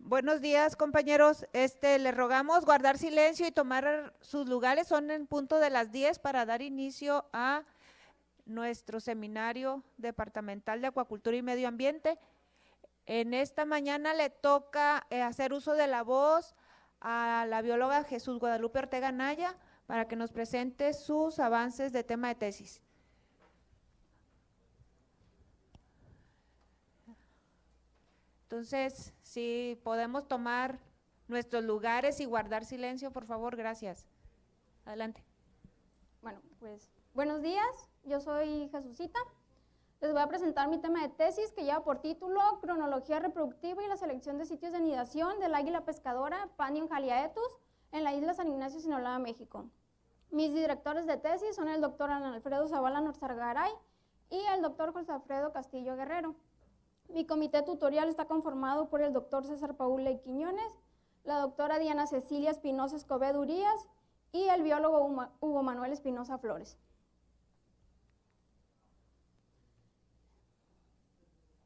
Buenos días, compañeros. Les rogamos guardar silencio y tomar sus lugares. Son en punto de las 10 para dar inicio a nuestro seminario departamental de acuacultura y medio ambiente. En esta mañana le toca hacer uso de la voz a la bióloga Jesús Guadalupe Ortega Naya para que nos presente sus avances de tema de tesis. Entonces, si podemos tomar nuestros lugares y guardar silencio, por favor, gracias. Adelante. Bueno, pues buenos días, yo soy Jesucita. Les voy a presentar mi tema de tesis que lleva por título Cronología reproductiva y la selección de sitios de anidación del águila pescadora Pandion haliaetus en la isla San Ignacio, Sinaloa, México. Mis directores de tesis son el doctor Alfredo Zavala Norzagaray y el doctor José Alfredo Castillo Guerrero. Mi comité tutorial está conformado por el doctor César Paul Ley Quiñones, la doctora Diana Cecilia Espinosa Escobedo Urías y el biólogo Hugo Manuel Espinosa Flores.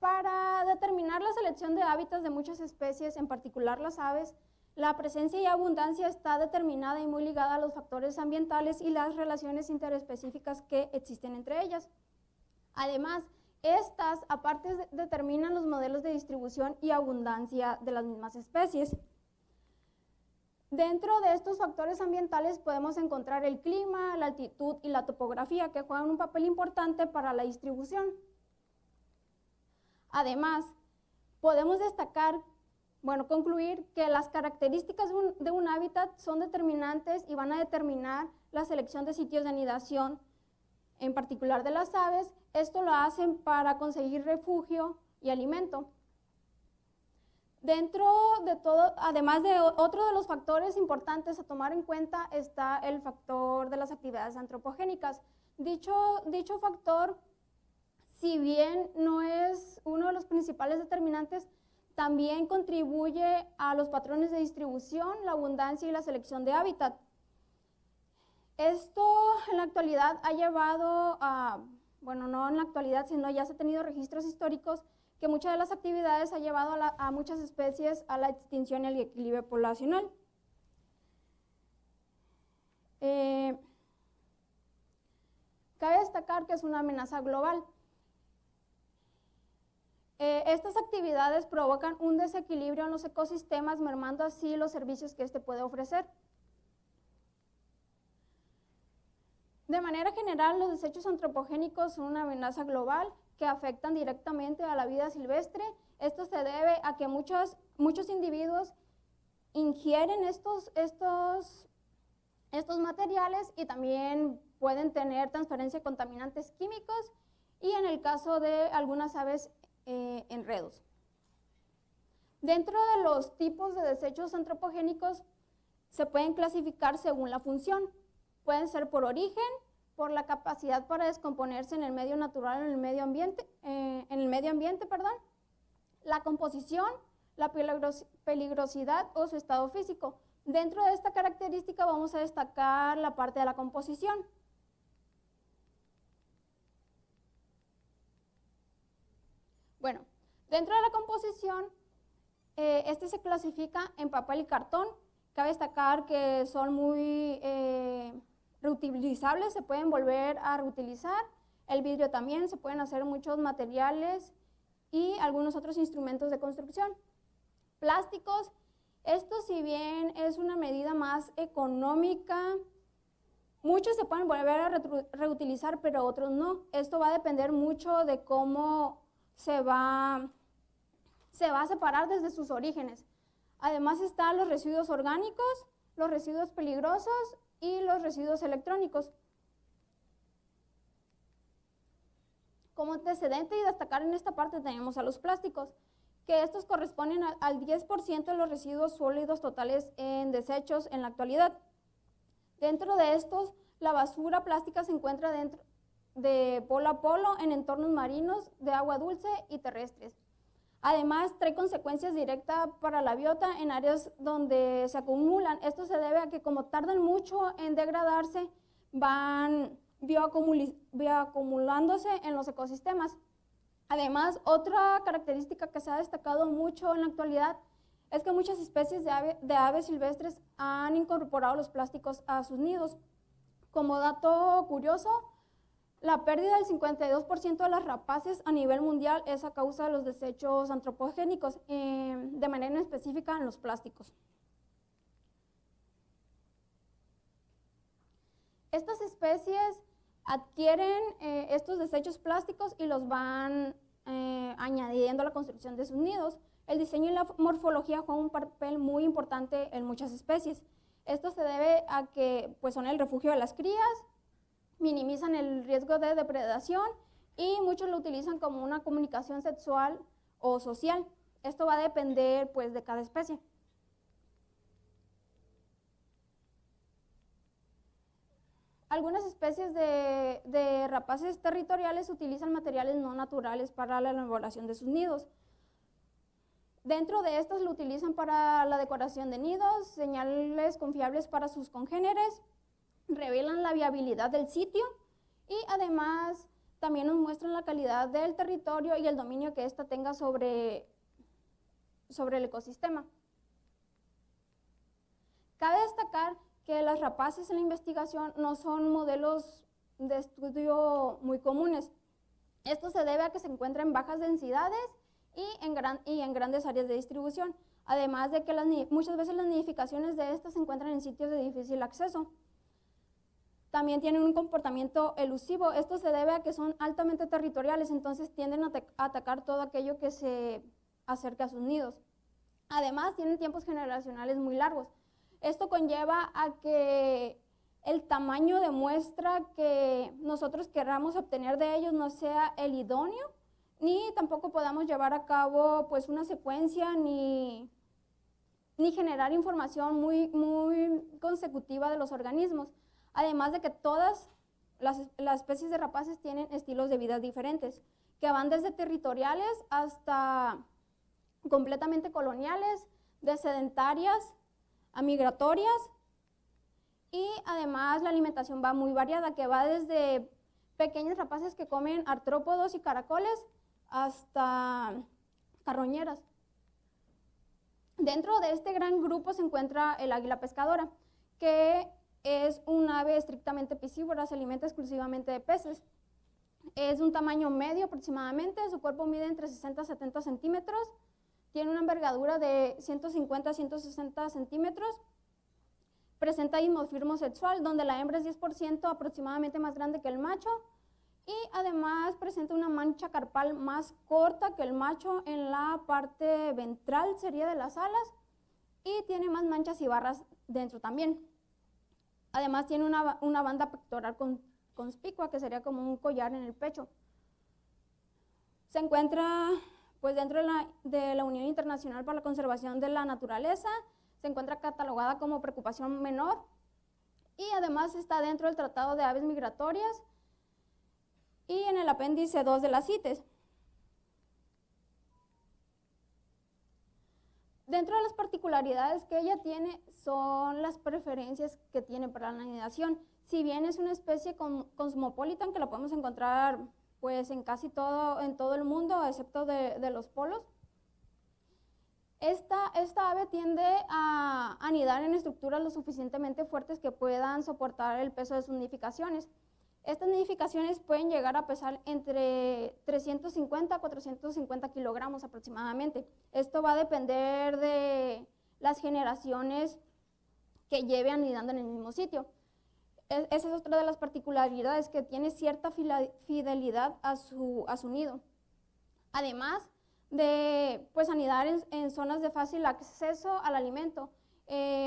Para determinar la selección de hábitats de muchas especies, en particular las aves, la presencia y abundancia está determinada y muy ligada a los factores ambientales y las relaciones interespecíficas que existen entre ellas. Además, estas, aparte, determinan los modelos de distribución y abundancia de las mismas especies. Dentro de estos factores ambientales podemos encontrar el clima, la altitud y la topografía, que juegan un papel importante para la distribución. Además, podemos concluir que las características de un hábitat son determinantes y van a determinar la selección de sitios de anidación, en particular de las aves. Esto lo hacen para conseguir refugio y alimento. Dentro de todo, además de otro de los factores importantes a tomar en cuenta, está el factor de las actividades antropogénicas. Dicho factor, si bien no es uno de los principales determinantes, también contribuye a los patrones de distribución, la abundancia y la selección de hábitat. Esto en la actualidad ha llevado a, no en la actualidad, sino ya se han tenido registros históricos que muchas de las actividades ha llevado a muchas especies a la extinción y el equilibrio poblacional. Cabe destacar que es una amenaza global. Estas actividades provocan un desequilibrio en los ecosistemas, mermando así los servicios que este puede ofrecer. De manera general, los desechos antropogénicos son una amenaza global que afectan directamente a la vida silvestre. Esto se debe a que muchos individuos ingieren estos materiales y también pueden tener transferencia de contaminantes químicos y en el caso de algunas aves, enredos. Dentro de los tipos de desechos antropogénicos se pueden clasificar según la función. Pueden ser por origen, por la capacidad para descomponerse en el medio natural, en el medio ambiente, la composición, la peligrosidad o su estado físico. Dentro de esta característica vamos a destacar la parte de la composición. Bueno, dentro de la composición, este se clasifica en papel y cartón. Cabe destacar que son muy reutilizables, se pueden volver a reutilizar. El vidrio también, se pueden hacer muchos materiales y algunos otros instrumentos de construcción. Plásticos, esto si bien es una medida más económica, muchos se pueden volver a reutilizar, pero otros no. Esto va a depender mucho de cómo se va a separar desde sus orígenes. Además están los residuos orgánicos, los residuos peligrosos y los residuos electrónicos. Como antecedente y destacar en esta parte tenemos a los plásticos, que estos corresponden al 10% de los residuos sólidos totales en desechos en la actualidad. Dentro de estos, la basura plástica se encuentra dentro de polo a polo en entornos marinos, de agua dulce y terrestres. Además, trae consecuencias directas para la biota en áreas donde se acumulan. Esto se debe a que como tardan mucho en degradarse, van bioacumulándose en los ecosistemas. Además, otra característica que se ha destacado mucho en la actualidad es que muchas especies de aves silvestres han incorporado los plásticos a sus nidos. Como dato curioso, la pérdida del 52% de las rapaces a nivel mundial es a causa de los desechos antropogénicos, de manera específica en los plásticos. Estas especies adquieren estos desechos plásticos y los van añadiendo a la construcción de sus nidos. El diseño y la morfología juegan un papel muy importante en muchas especies. Esto se debe a que pues, son el refugio de las crías, minimizan el riesgo de depredación y muchos lo utilizan como una comunicación sexual o social. Esto va a depender pues, de cada especie. Algunas especies de rapaces territoriales utilizan materiales no naturales para la elaboración de sus nidos. Dentro de estas lo utilizan para la decoración de nidos, señales confiables para sus congéneres, revelan la viabilidad del sitio y además también nos muestran la calidad del territorio y el dominio que ésta tenga sobre el ecosistema. Cabe destacar que las rapaces en la investigación no son modelos de estudio muy comunes. Esto se debe a que se encuentran en bajas densidades y en grandes áreas de distribución, además de que muchas veces las nidificaciones de estas se encuentran en sitios de difícil acceso. También tienen un comportamiento elusivo. Esto se debe a que son altamente territoriales, entonces tienden a atacar todo aquello que se acerca a sus nidos. Además, tienen tiempos generacionales muy largos. Esto conlleva a que el tamaño de muestra que nosotros queramos obtener de ellos no sea el idóneo, ni tampoco podamos llevar a cabo pues, una secuencia ni generar información muy consecutiva de los organismos. Además de que todas las especies de rapaces tienen estilos de vida diferentes, que van desde territoriales hasta completamente coloniales, de sedentarias a migratorias, y además la alimentación va muy variada, que va desde pequeños rapaces que comen artrópodos y caracoles hasta carroñeras. Dentro de este gran grupo se encuentra el águila pescadora, que es un ave estrictamente piscívora, se alimenta exclusivamente de peces. Es de un tamaño medio aproximadamente, su cuerpo mide entre 60 a 70 centímetros, tiene una envergadura de 150 a 160 centímetros, presenta dimorfismo sexual, donde la hembra es 10% aproximadamente más grande que el macho, y además presenta una mancha carpal más corta que el macho en la parte ventral, sería de las alas, y tiene más manchas y barras dentro también. Además tiene una banda pectoral conspicua, que sería como un collar en el pecho. Se encuentra pues, dentro de la Unión Internacional para la Conservación de la Naturaleza, se encuentra catalogada como preocupación menor y además está dentro del Tratado de Aves Migratorias y en el apéndice 2 de la CITES. Dentro de las particularidades que ella tiene son las preferencias que tiene para la anidación. Si bien es una especie cosmopolita, que la podemos encontrar pues, en casi todo el mundo, excepto de los polos, esta ave tiende a anidar en estructuras lo suficientemente fuertes que puedan soportar el peso de sus nidificaciones. Estas nidificaciones pueden llegar a pesar entre 350 a 450 kilogramos aproximadamente. Esto va a depender de las generaciones que lleve anidando en el mismo sitio. Esa es otra de las particularidades, que tiene cierta fidelidad a su nido. Además de pues, anidar en zonas de fácil acceso al alimento,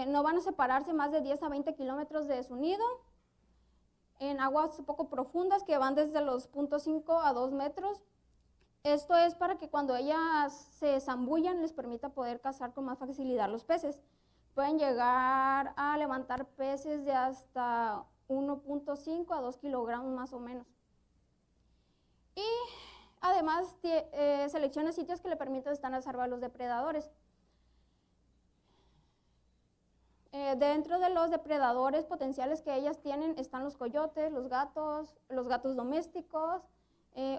no van a separarse más de 10 a 20 kilómetros de su nido, en aguas poco profundas que van desde los 0.5 a 2 metros. Esto es para que cuando ellas se zambullan les permita poder cazar con más facilidad los peces. Pueden llegar a levantar peces de hasta 1.5 a 2 kilogramos más o menos. Y además selecciona sitios que le permitan estar a salvo de los depredadores. Dentro de los depredadores potenciales que ellas tienen están los coyotes, los gatos domésticos,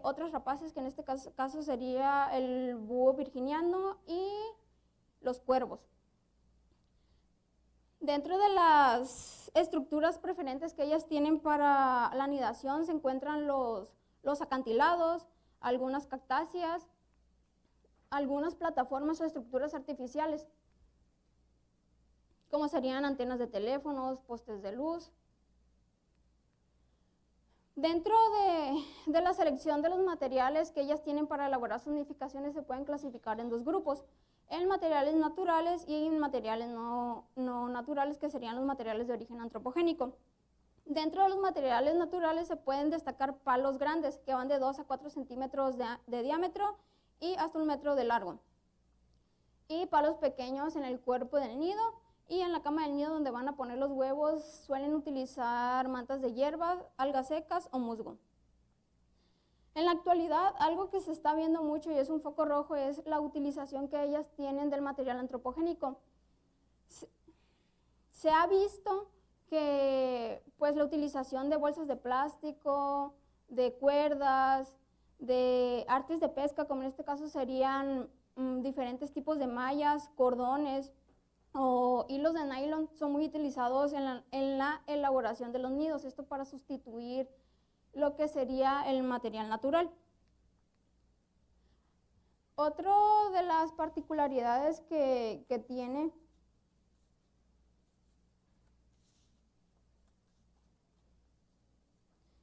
otros rapaces, que en este caso sería el búho virginiano y los cuervos. Dentro de las estructuras preferentes que ellas tienen para la anidación se encuentran los acantilados, algunas cactáceas, algunas plataformas o estructuras artificiales, como serían antenas de teléfonos, postes de luz. Dentro de la selección de los materiales que ellas tienen para elaborar sus nidificaciones se pueden clasificar en dos grupos, en materiales naturales y en materiales no naturales, que serían los materiales de origen antropogénico. Dentro de los materiales naturales se pueden destacar palos grandes, que van de 2 a 4 centímetros de diámetro y hasta 1 metro de largo, y palos pequeños en el cuerpo del nido, y en la cama del nido donde van a poner los huevos suelen utilizar mantas de hierba, algas secas o musgo. En la actualidad, algo que se está viendo mucho y es un foco rojo es la utilización que ellas tienen del material antropogénico. Se ha visto que pues, la utilización de bolsas de plástico, de cuerdas, de artes de pesca, como en este caso serían diferentes tipos de mallas, cordones o hilos de nylon, son muy utilizados en la elaboración de los nidos, esto para sustituir lo que sería el material natural. Otro de las particularidades que tiene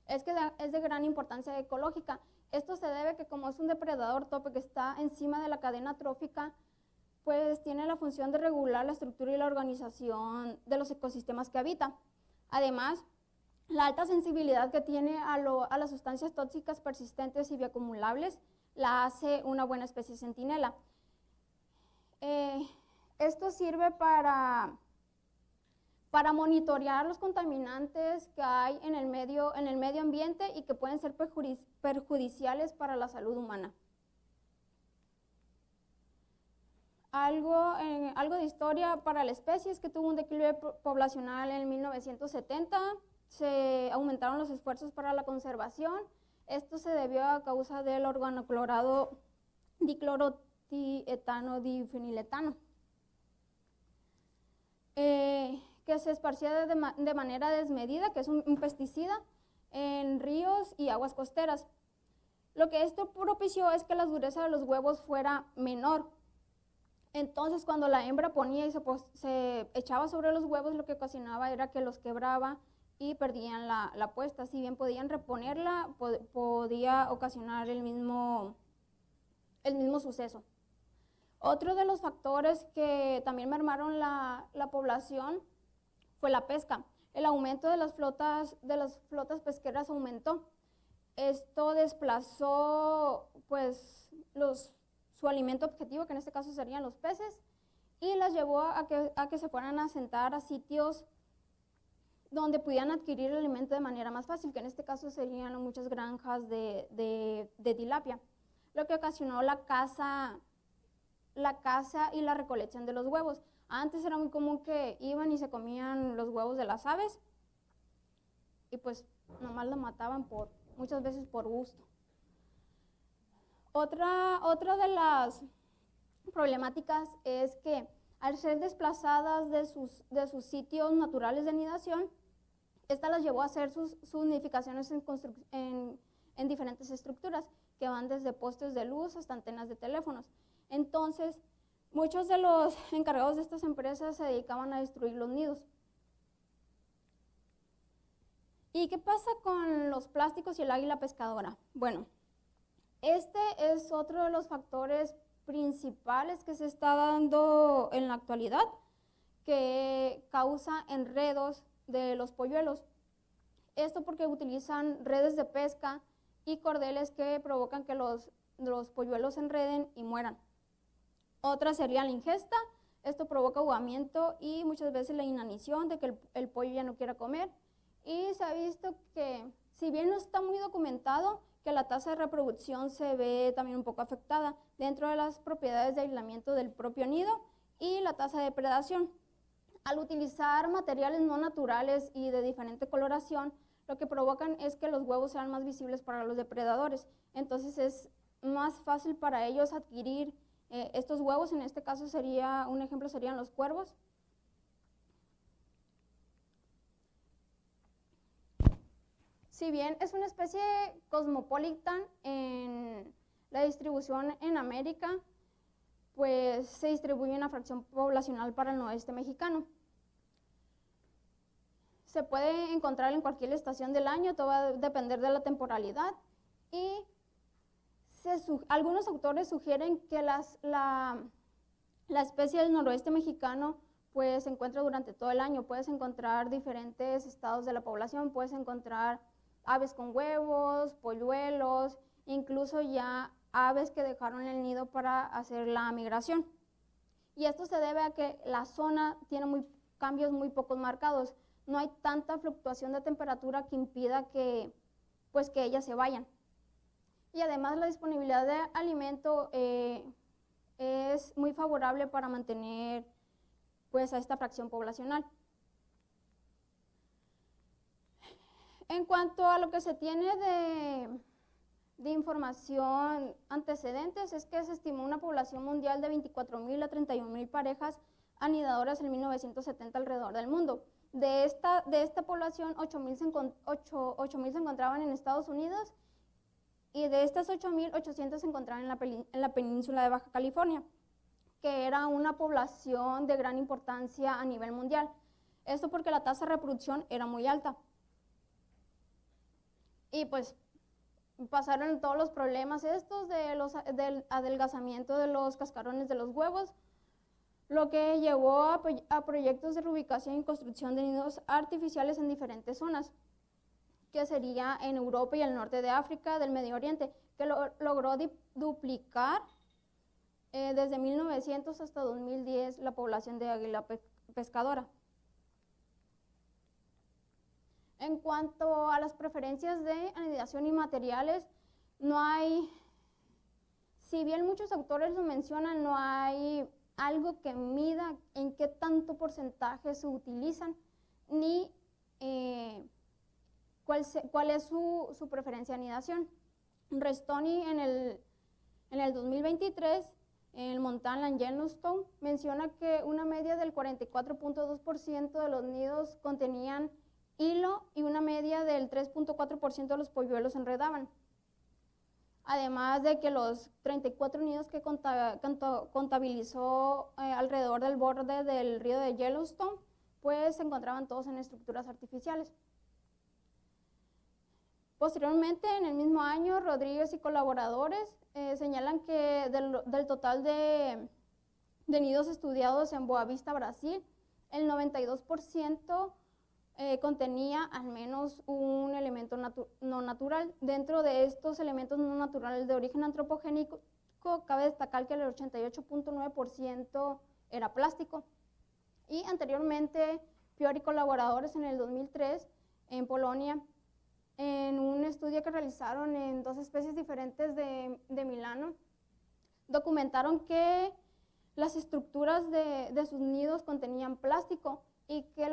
es que es de gran importancia ecológica. Esto se debe a que como es un depredador tope que está encima de la cadena trófica, pues tiene la función de regular la estructura y la organización de los ecosistemas que habita. Además, la alta sensibilidad que tiene a las sustancias tóxicas persistentes y bioacumulables la hace una buena especie centinela. Esto sirve para monitorear los contaminantes que hay en el medio ambiente y que pueden ser perjudiciales para la salud humana. Algo de historia para la especie es que tuvo un declive poblacional en 1970, se aumentaron los esfuerzos para la conservación. Esto se debió a causa del organoclorado diclorotietano difeniletano, que se esparcía de manera desmedida, que es un pesticida, en ríos y aguas costeras. Lo que esto propició es que la dureza de los huevos fuera menor. Entonces, cuando la hembra ponía y se echaba sobre los huevos, lo que ocasionaba era que los quebraba y perdían la puesta. Si bien podían reponerla, podía ocasionar el mismo suceso. Otro de los factores que también mermaron la población fue la pesca. El aumento de las flotas pesqueras aumentó. Esto desplazó pues, su alimento objetivo, que en este caso serían los peces, y las llevó a que se fueran a asentar a sitios donde pudieran adquirir el alimento de manera más fácil, que en este caso serían muchas granjas de tilapia, lo que ocasionó la caza y la recolección de los huevos. Antes era muy común que iban y se comían los huevos de las aves y pues nomás los mataban muchas veces por gusto. Otra de las problemáticas es que al ser desplazadas de sus sitios naturales de anidación, esta las llevó a hacer sus nidificaciones en diferentes estructuras, que van desde postes de luz hasta antenas de teléfonos. Entonces, muchos de los encargados de estas empresas se dedicaban a destruir los nidos. ¿Y qué pasa con los plásticos y el águila pescadora? Bueno, este es otro de los factores principales que se está dando en la actualidad, que causa enredos de los polluelos. Esto porque utilizan redes de pesca y cordeles que provocan que los polluelos se enreden y mueran. Otra sería la ingesta. Esto provoca ahogamiento y muchas veces la inanición de que el pollo ya no quiera comer. Y se ha visto que, si bien no está muy documentado, que la tasa de reproducción se ve también un poco afectada dentro de las propiedades de aislamiento del propio nido y la tasa de predación. Al utilizar materiales no naturales y de diferente coloración, lo que provocan es que los huevos sean más visibles para los depredadores. Entonces es más fácil para ellos adquirir estos huevos. En este caso un ejemplo serían los cuervos. Si bien es una especie cosmopolita en la distribución en América, pues se distribuye una fracción poblacional para el noroeste mexicano. Se puede encontrar en cualquier estación del año, todo va a depender de la temporalidad, y algunos autores sugieren que la especie del noroeste mexicano pues se encuentra durante todo el año. Puedes encontrar diferentes estados de la población, puedes encontrar aves con huevos, polluelos, incluso ya aves que dejaron el nido para hacer la migración. Y esto se debe a que la zona tiene cambios muy pocos marcados. No hay tanta fluctuación de temperatura que impida que ellas se vayan. Y además la disponibilidad de alimento es muy favorable para mantener pues a esta fracción poblacional. En cuanto a lo que se tiene de información antecedentes, es que se estimó una población mundial de 24,000 a 31,000 parejas anidadoras en 1970 alrededor del mundo. De esta población, 8,000 se encontraban en Estados Unidos, y de estas 8,800 se encontraban en la península de Baja California, que era una población de gran importancia a nivel mundial. Esto porque la tasa de reproducción era muy alta. Y pues pasaron todos los problemas estos del adelgazamiento de los cascarones de los huevos, lo que llevó a proyectos de reubicación y construcción de nidos artificiales en diferentes zonas, que sería en Europa y el norte de África, del Medio Oriente, que logró duplicar desde 1900 hasta 2010 la población de águila pescadora. En cuanto a las preferencias de anidación y materiales, si bien muchos autores lo mencionan, no hay algo que mida en qué tanto porcentaje se utilizan, ni cuál es su preferencia de anidación. Restoni en el 2023, en el Montana and Yellowstone, menciona que una media del 44,2% de los nidos contenían hilo y una media del 3,4% de los polluelos enredaban. Además de que los 34 nidos que contabilizó alrededor del borde del río de Yellowstone, pues se encontraban todos en estructuras artificiales. Posteriormente, en el mismo año, Rodríguez y colaboradores señalan que del total de nidos estudiados en Boa Vista, Brasil, el 92% contenía al menos un elemento no natural. Dentro de estos elementos no naturales de origen antropogénico, cabe destacar que el 88,9% era plástico. Y anteriormente, Pior y colaboradores en el 2003, en Polonia, en un estudio que realizaron en 2 especies diferentes de Milano, documentaron que las estructuras de sus nidos contenían plástico, y que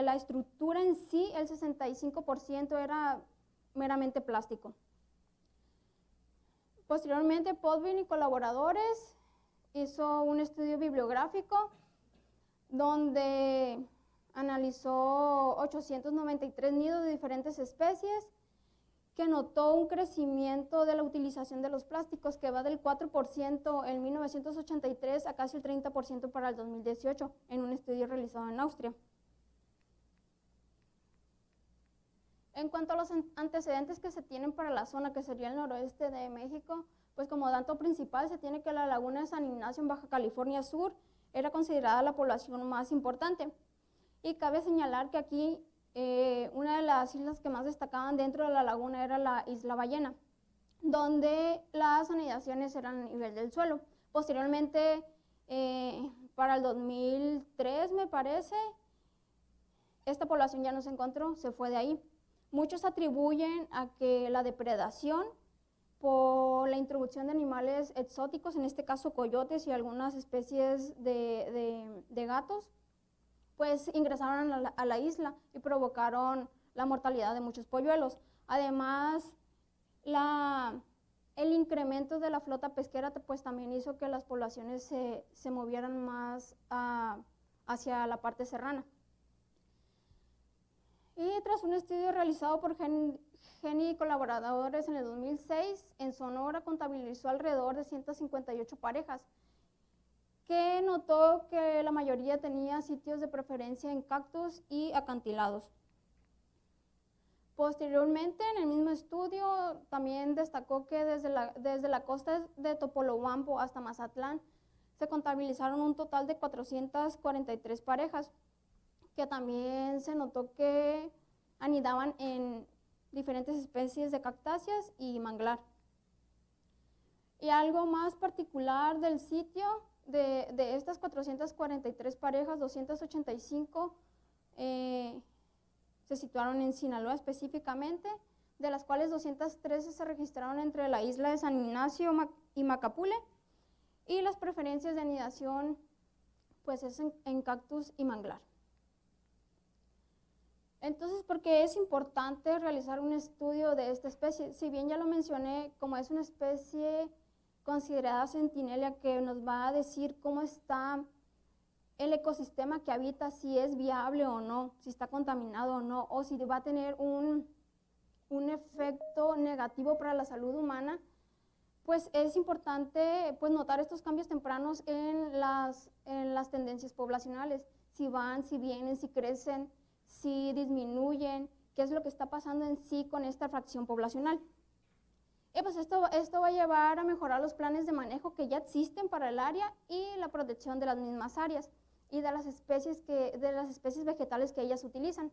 la estructura en sí, el 65%, era meramente plástico. Posteriormente, Podvin y colaboradores hizo un estudio bibliográfico donde analizó 893 nidos de diferentes especies, que notó un crecimiento de la utilización de los plásticos que va del 4% en 1983 a casi el 30% para el 2018, en un estudio realizado en Austria. En cuanto a los antecedentes que se tienen para la zona, que sería el noroeste de México, pues como dato principal se tiene que la laguna de San Ignacio en Baja California Sur era considerada la población más importante. Y cabe señalar que aquí una de las islas que más destacaban dentro de la laguna era la Isla Ballena, donde las anidaciones eran a nivel del suelo. Posteriormente, para el 2003, me parece, esta población ya no se encontró, se fue de ahí. Muchos atribuyen a que la depredación por la introducción de animales exóticos, en este caso coyotes y algunas especies de gatos, pues ingresaron a la isla y provocaron la mortalidad de muchos polluelos. Además, el incremento de la flota pesquera pues también hizo que las poblaciones se movieran más hacia la parte serrana. Y tras un estudio realizado por Geni y colaboradores en el 2006, en Sonora contabilizó alrededor de 158 parejas, que notó que la mayoría tenía sitios de preferencia en cactus y acantilados. Posteriormente, en el mismo estudio, también destacó que desde la costa de Topolobampo hasta Mazatlán se contabilizaron un total de 443 parejas, que también se notó que anidaban en diferentes especies de cactáceas y manglar. Y algo más particular del sitio, de estas 443 parejas, 285 se situaron en Sinaloa específicamente, de las cuales 213 se registraron entre la isla de San Ignacio y Macapule, y las preferencias de anidación pues es en cactus y manglar. Entonces, ¿por qué es importante realizar un estudio de esta especie? Si bien ya lo mencioné, como es una especie considerada centinela que nos va a decir cómo está el ecosistema que habita, si es viable o no, si está contaminado o no, o si va a tener un efecto negativo para la salud humana, pues es importante pues, notar estos cambios tempranos en las tendencias poblacionales, si van, si vienen, si crecen, si disminuyen, qué es lo que está pasando en sí con esta fracción poblacional. Y pues esto va a llevar a mejorar los planes de manejo que ya existen para el área y la protección de las mismas áreas y de las especies vegetales que ellas utilizan.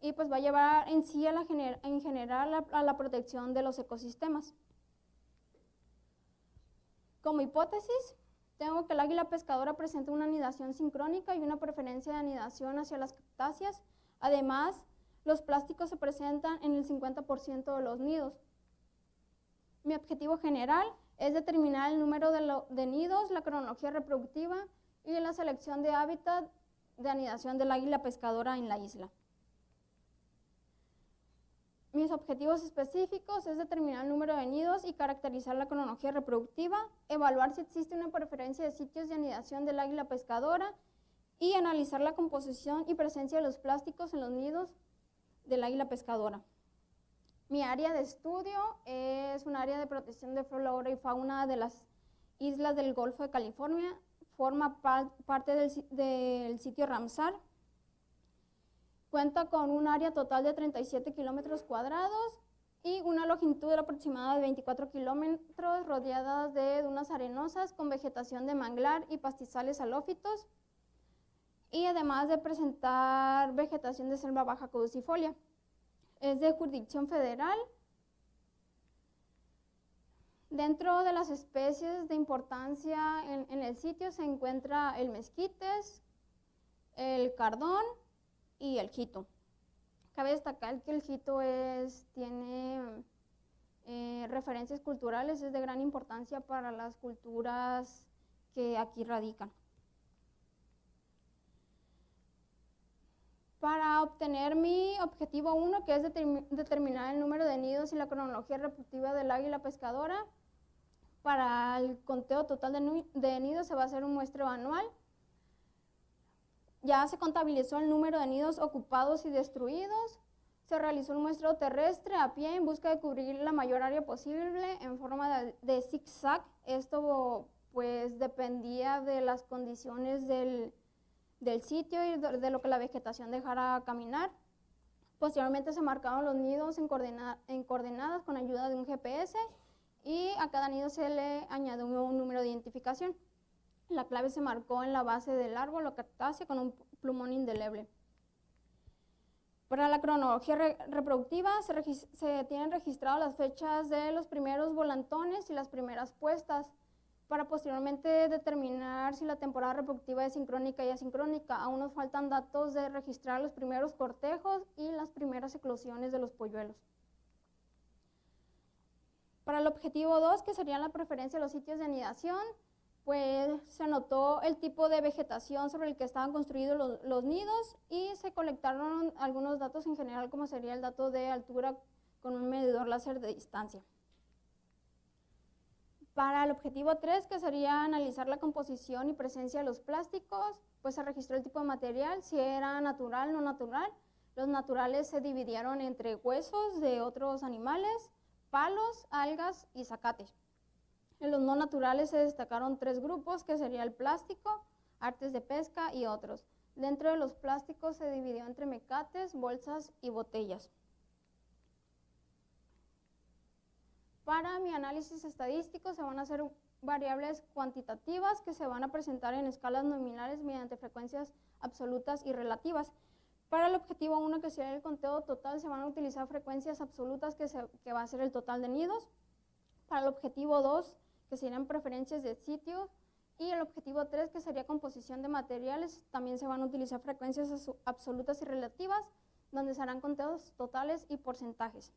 Y pues va a llevar en sí en general a la protección de los ecosistemas. Como hipótesis, tengo que el águila pescadora presenta una anidación sincrónica y una preferencia de anidación hacia las cactáceas. Además, los plásticos se presentan en el 50% de los nidos. Mi objetivo general es determinar el número de nidos, la cronología reproductiva y la selección de hábitat de anidación del águila pescadora en la isla. Mis objetivos específicos es determinar el número de nidos y caracterizar la cronología reproductiva, evaluar si existe una preferencia de sitios de anidación del águila pescadora y analizar la composición y presencia de los plásticos en los nidos del águila pescadora. Mi área de estudio es un área de protección de flora y fauna de las islas del Golfo de California, forma parte del sitio Ramsar. Cuenta con un área total de 37 kilómetros cuadrados y una longitud aproximada de 24 kilómetros, rodeadas de dunas arenosas con vegetación de manglar y pastizales halófitos, y además de presentar vegetación de selva baja caducifolia. Es de jurisdicción federal. Dentro de las especies de importancia en el sitio se encuentra el mezquites, el cardón y el jito. Cabe destacar que el jito tiene referencias culturales, es de gran importancia para las culturas que aquí radican. Para obtener mi objetivo 1, que es determinar el número de nidos y la cronología reproductiva del águila pescadora, para el conteo total de nidos se va a hacer un muestreo anual. Ya se contabilizó el número de nidos ocupados y destruidos. Se realizó un muestreo terrestre a pie en busca de cubrir la mayor área posible en forma de zigzag. Esto pues dependía de las condiciones del sitio y de lo que la vegetación dejara caminar. Posteriormente se marcaron los nidos en coordenadas con ayuda de un GPS y a cada nido se le añadió un número de identificación. La clave se marcó en la base del árbol o cactácea con un plumón indeleble. Para la cronología reproductiva se tienen registradas las fechas de los primeros volantones y las primeras puestas, para posteriormente determinar si la temporada reproductiva es sincrónica y asincrónica. Aún nos faltan datos de registrar los primeros cortejos y las primeras eclosiones de los polluelos. Para el objetivo 2, que serían la preferencia de los sitios de anidación, pues se anotó el tipo de vegetación sobre el que estaban construidos los nidos y se colectaron algunos datos en general, como sería el dato de altura con un medidor láser de distancia. Para el objetivo 3, que sería analizar la composición y presencia de los plásticos, pues se registró el tipo de material, si era natural o no natural. Los naturales se dividieron entre huesos de otros animales, palos, algas y zacate. En los no naturales se destacaron 3 grupos, que sería el plástico, artes de pesca y otros. Dentro de los plásticos se dividió entre mecates, bolsas y botellas. Para mi análisis estadístico se van a hacer variables cuantitativas que se van a presentar en escalas nominales mediante frecuencias absolutas y relativas. Para el objetivo 1, que sería el conteo total, se van a utilizar frecuencias absolutas que va a ser el total de nidos. Para el objetivo 2, que serían preferencias de sitio, y el objetivo 3, que sería composición de materiales, también se van a utilizar frecuencias absolutas y relativas, donde se harán conteos totales y porcentajes.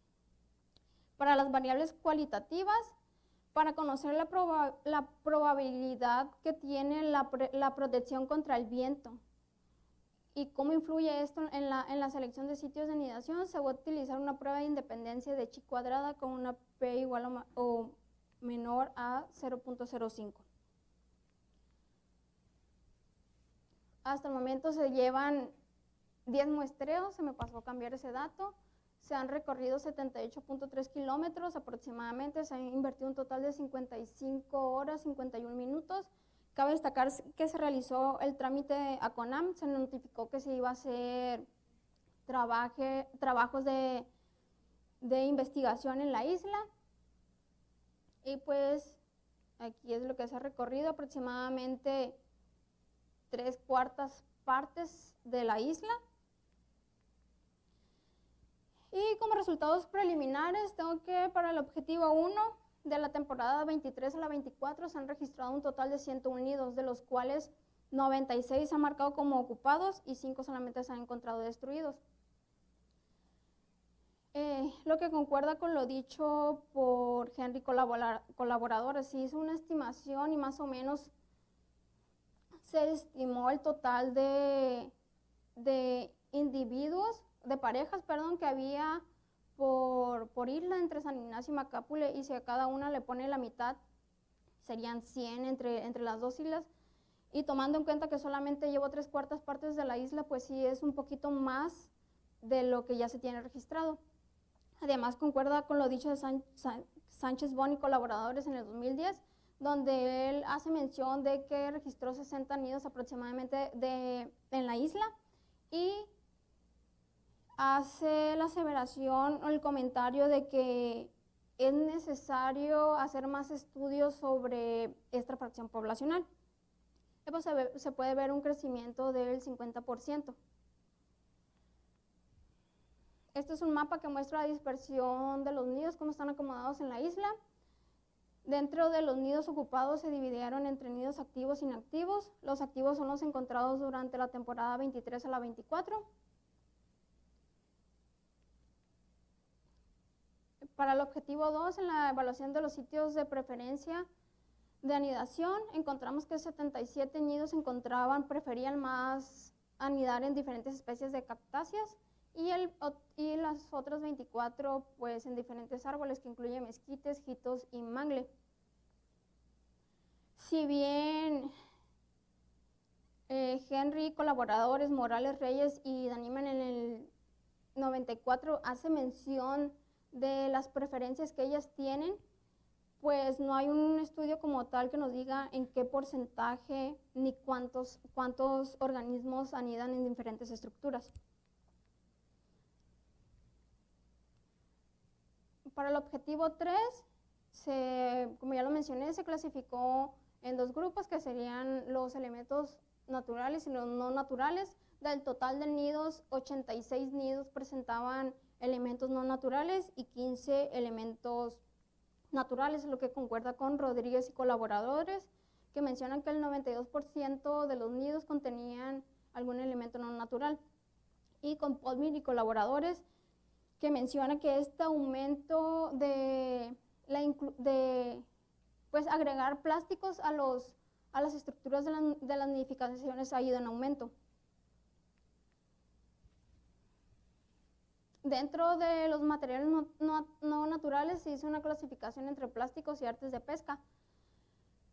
Para las variables cualitativas, para conocer la probabilidad que tiene la protección contra el viento y cómo influye esto en la selección de sitios de anidación, se va a utilizar una prueba de independencia de chi cuadrada con una P igual o menor a 0.05. Hasta el momento se llevan 10 muestreos, se me pasó a cambiar ese dato. Se han recorrido 78.3 kilómetros aproximadamente, se han invertido un total de 55 horas, 51 minutos. Cabe destacar que se realizó el trámite a CONAM, se notificó que se iba a hacer trabajos de investigación en la isla. Y pues aquí es lo que se ha recorrido, aproximadamente 3/4 partes de la isla. Y como resultados preliminares, tengo que para el objetivo 1 de la temporada 23 a la 24 se han registrado un total de 101 nidos, de los cuales 96 se han marcado como ocupados y 5 solamente se han encontrado destruidos. Lo que concuerda con lo dicho por Henry colaboradores, se hizo una estimación y más o menos se estimó el total de individuos, de parejas, perdón, que había por isla entre San Ignacio y Macapule, y si a cada una le pone la mitad, serían 100 entre las dos islas. Y tomando en cuenta que solamente llevo 3/4 partes de la isla, pues sí es un poquito más de lo que ya se tiene registrado. Además, concuerda con lo dicho de Sánchez Bon y colaboradores en el 2010, donde él hace mención de que registró 60 nidos aproximadamente en la isla, y hace la aseveración o el comentario de que es necesario hacer más estudios sobre esta fracción poblacional. Pues se puede ver un crecimiento del 50%. Este es un mapa que muestra la dispersión de los nidos, cómo están acomodados en la isla. Dentro de los nidos ocupados se dividieron entre nidos activos e inactivos. Los activos son los encontrados durante la temporada 23 a la 24. Para el objetivo 2, en la evaluación de los sitios de preferencia de anidación, encontramos que 77 nidos preferían más anidar en diferentes especies de cactáceas, y las otras 24 pues en diferentes árboles que incluyen mezquites, jitos y mangle. Si bien Henry, colaboradores, Morales, Reyes y Daniman en el 94 hace mención de las preferencias que ellas tienen, pues no hay un estudio como tal que nos diga en qué porcentaje ni cuántos organismos anidan en diferentes estructuras. Para el objetivo 3, como ya lo mencioné, se clasificó en 2 grupos, que serían los elementos naturales y los no naturales. Del total de nidos, 86 nidos presentaban elementos no naturales y 15 elementos naturales, lo que concuerda con Rodríguez y colaboradores, que mencionan que el 92% de los nidos contenían algún elemento no natural. Y con Podmir y colaboradores, que menciona que este aumento pues agregar plásticos a las estructuras de las nidificaciones ha ido en aumento. Dentro de los materiales no naturales se hizo una clasificación entre plásticos y artes de pesca.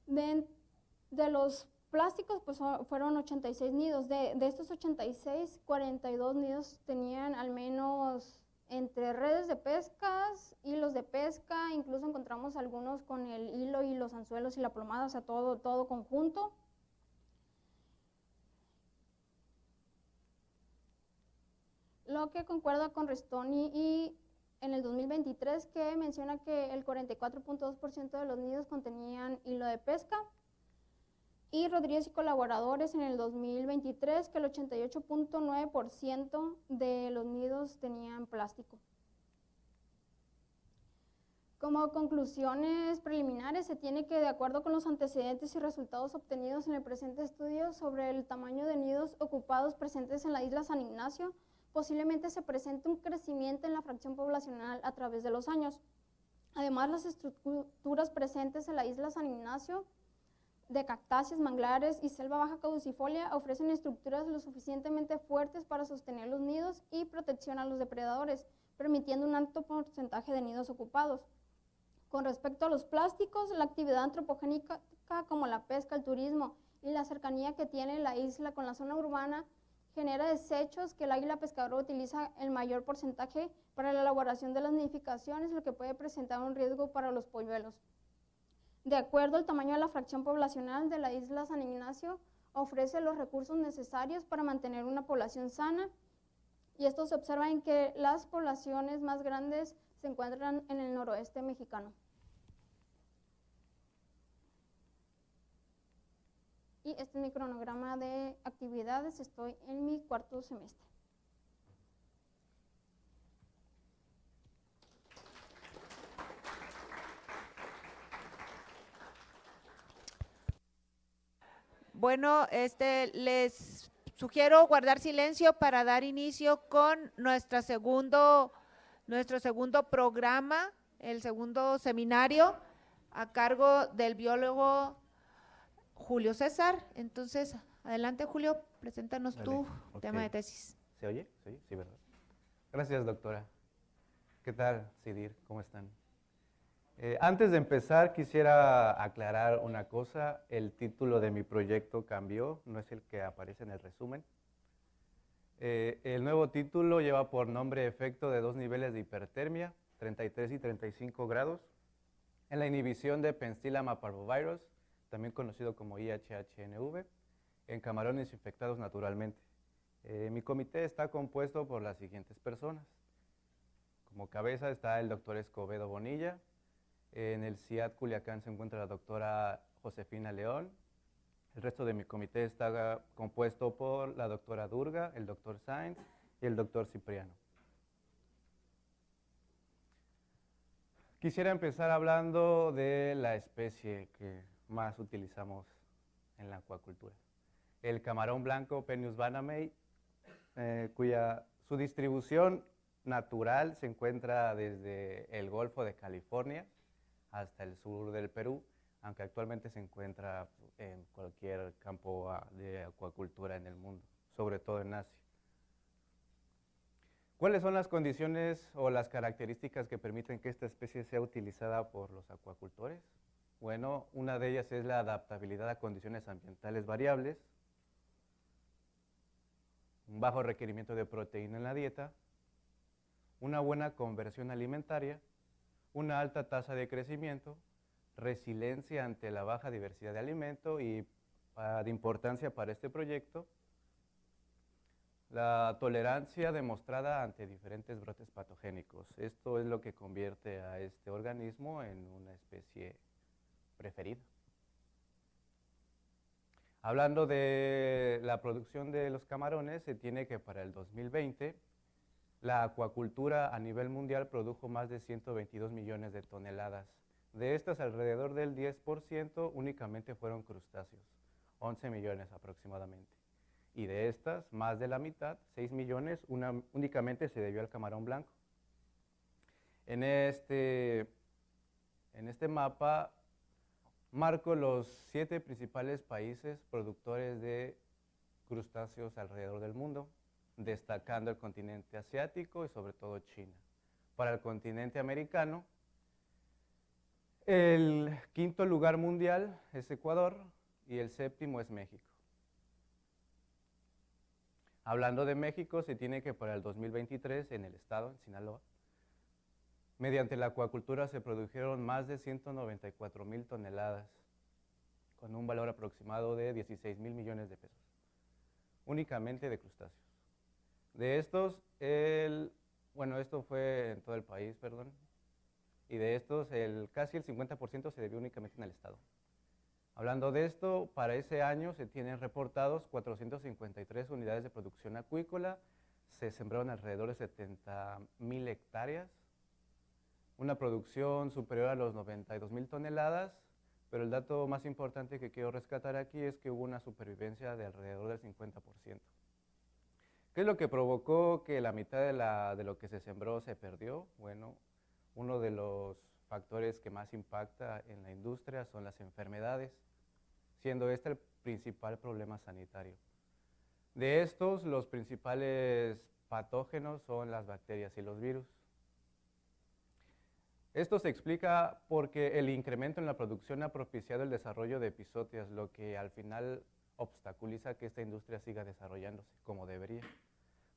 De los plásticos, pues fueron 86 nidos. De estos 86, 42 nidos tenían al menos entre redes de pescas, hilos de pesca, incluso encontramos algunos con el hilo y los anzuelos y la plomada, o sea, todo conjunto. Lo que concuerda con Restoni y en el 2023, que menciona que el 44.2% de los nidos contenían hilo de pesca, y Rodríguez y colaboradores en el 2023, que el 88.9% de los nidos tenían plástico. Como conclusiones preliminares, se tiene que, de acuerdo con los antecedentes y resultados obtenidos en el presente estudio sobre el tamaño de nidos ocupados presentes en la isla San Ignacio, posiblemente se presente un crecimiento en la fracción poblacional a través de los años. Además, las estructuras presentes en la isla San Ignacio de cactáceas, manglares y selva baja caducifolia ofrecen estructuras lo suficientemente fuertes para sostener los nidos y protección a los depredadores, permitiendo un alto porcentaje de nidos ocupados. Con respecto a los plásticos, la actividad antropogénica como la pesca, el turismo y la cercanía que tiene la isla con la zona urbana genera desechos que el águila pescadora utiliza el mayor porcentaje para la elaboración de las nidificaciones, lo que puede presentar un riesgo para los polluelos. De acuerdo al tamaño de la fracción poblacional de la isla San Ignacio, ofrece los recursos necesarios para mantener una población sana, y esto se observa en que las poblaciones más grandes se encuentran en el noroeste mexicano. Y este es mi cronograma de actividades, estoy en mi cuarto semestre. Bueno, les sugiero guardar silencio para dar inicio con nuestro segundo programa, el segundo seminario, a cargo del biólogo Julio César. Entonces, adelante, Julio, preséntanos tu tema de tesis. ¿Se oye? Sí, sí, ¿verdad? Gracias, doctora. ¿Qué tal, Sidir? ¿Cómo están? Antes de empezar, quisiera aclarar una cosa. El título de mi proyecto cambió, no es el que aparece en el resumen. El nuevo título lleva por nombre efecto de 2 niveles de hipertermia, 33 y 35 grados, en la inhibición de Penstilla parvovirus, también conocido como IHHNV, en camarones infectados naturalmente. Mi comité está compuesto por las siguientes personas. Como cabeza está el doctor Escobedo Bonilla. En el CIAT Culiacán se encuentra la doctora Josefina León. El resto de mi comité está compuesto por la doctora Durga, el doctor Sainz y el doctor Cipriano. Quisiera empezar hablando de la especie que más utilizamos en la acuacultura. El camarón blanco Penaeus banamei, su distribución natural se encuentra desde el Golfo de California hasta el sur del Perú, aunque actualmente se encuentra en cualquier campo de acuacultura en el mundo, sobre todo en Asia. ¿Cuáles son las condiciones o las características que permiten que esta especie sea utilizada por los acuacultores? Bueno, una de ellas es la adaptabilidad a condiciones ambientales variables, un bajo requerimiento de proteína en la dieta, una buena conversión alimentaria, una alta tasa de crecimiento, resiliencia ante la baja diversidad de alimento y de importancia para este proyecto, la tolerancia demostrada ante diferentes brotes patogénicos. Esto es lo que convierte a este organismo en una especie preferida. Hablando de la producción de los camarones, se tiene que para el 2020 la acuacultura a nivel mundial produjo más de 122 millones de toneladas. De estas, alrededor del 10% únicamente fueron crustáceos, 11 millones aproximadamente. Y de estas, más de la mitad, 6 millones, únicamente se debió al camarón blanco. En este mapa marco los 7 principales países productores de crustáceos alrededor del mundo, destacando el continente asiático y sobre todo China. Para el continente americano, El quinto lugar mundial es Ecuador y el séptimo es México. Hablando de México, se tiene que para el 2023 en el estado, en Sinaloa, mediante la acuacultura se produjeron más de 194,000 toneladas, con un valor aproximado de 16,000 millones de pesos, únicamente de crustáceos. De estos, esto fue en todo el país, perdón, y de estos casi el 50% se debió únicamente en el estado. Hablando de esto, para ese año se tienen reportados 453 unidades de producción acuícola, se sembraron alrededor de 70,000 hectáreas, una producción superior a los 92,000 toneladas, pero el dato más importante que quiero rescatar aquí es que hubo una supervivencia de alrededor del 50%. ¿Qué es lo que provocó que la mitad de lo que se sembró se perdió? Bueno, uno de los factores que más impacta en la industria son las enfermedades, siendo este el principal problema sanitario. De estos, los principales patógenos son las bacterias y los virus. Esto se explica porque el incremento en la producción ha propiciado el desarrollo de epizootias, lo que al final obstaculiza que esta industria siga desarrollándose como debería.